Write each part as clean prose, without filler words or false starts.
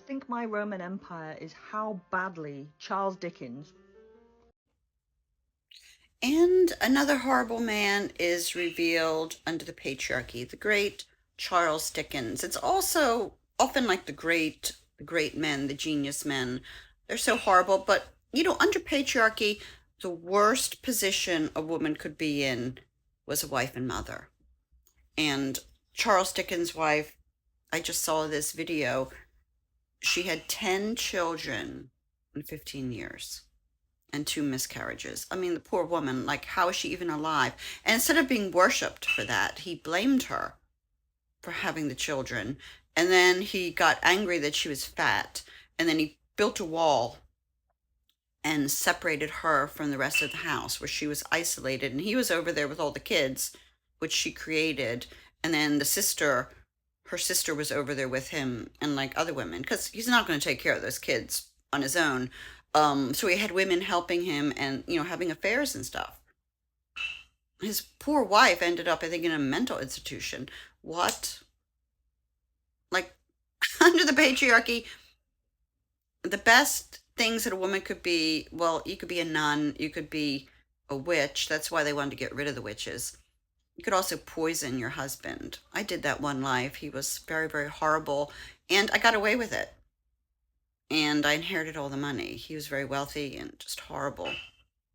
Think My Roman Empire is how badly Charles Dickens. And another horrible man is revealed under the patriarchy, the great Charles Dickens. It's also often like the great men, the genius men. They're so horrible, but under patriarchy, the worst position a woman could be in was a wife and mother. And Charles Dickens' wife, I just saw this video. She had 10 children in 15 years and two miscarriages. I mean, the poor woman, like, how is she even alive? And instead of being worshipped for that, he blamed her for having the children. And then he got angry that she was fat. And then he built a wall and separated her from the rest of the house where she was isolated. And he was over there with all the kids, which she created. And then her sister was over there with him and like other women because he's not going to take care of those kids on his own. So he had women helping him and, having affairs and stuff. His poor wife ended up, I think, in a mental institution. What? Like, under the patriarchy, the best things that a woman could be, well, you could be a nun, you could be a witch. That's why they wanted to get rid of the witches. You could also poison your husband. I did that one life. He was very, very horrible, and I got away with it. And I inherited all the money. He was very wealthy and just horrible.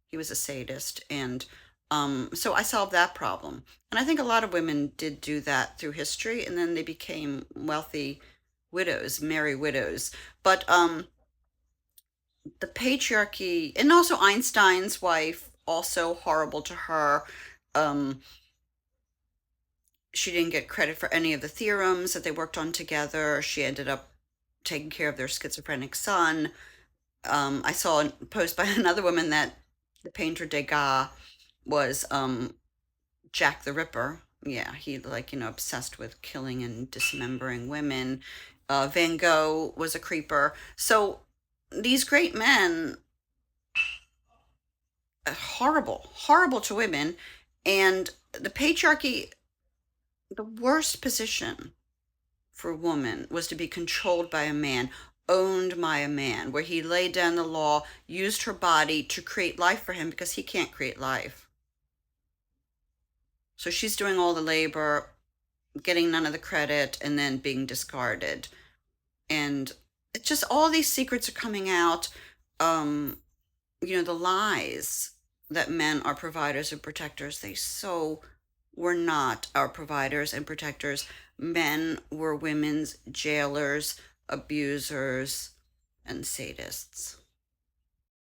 He was a sadist, and so I solved that problem. And I think a lot of women did do that through history, and then they became wealthy widows, merry widows. But the patriarchy, and also Einstein's wife, also horrible to her. Um, she didn't get credit for any of the theorems that they worked on together. She ended up taking care of their schizophrenic son. I saw a post by another woman that the painter Degas was Jack the Ripper. Yeah, he like, obsessed with killing and dismembering women. Van Gogh was a creeper. So these great men, horrible, horrible to women. And the patriarchy, the worst position for a woman was to be controlled by a man, owned by a man, where he laid down the law, used her body to create life for him because he can't create life. So she's doing all the labor, getting none of the credit, and then being discarded. And it's just all these secrets are coming out. Um, the lies that men are providers and protectors, they so were not our providers and protectors. Men were women's jailers, abusers, and sadists.